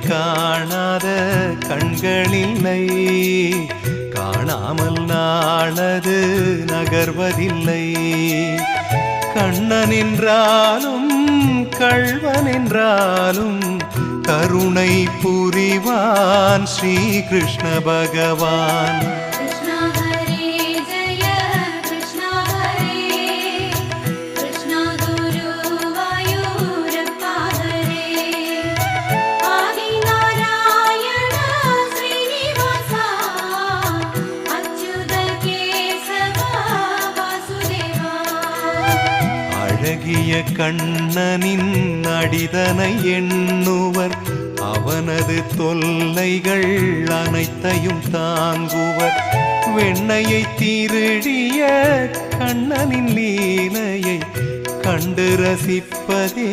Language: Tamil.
காணாத கண்களில்லை, காணாமல் நாளது நகர்வதில்லை. கண்ணன் என்றாலும் கள்வன் என்றாலும் கருணை புரிவான் ஸ்ரீ கிருஷ்ண பகவான். அழகிய கண்ணனின் அடிதனை எண்ணுவர், அவனது தொல்லைகள் அனைத்தையும் தாங்குவர். வெண்ணையை திருடிய கண்ணனின் லீலையை கண்டு ரசிப்பதே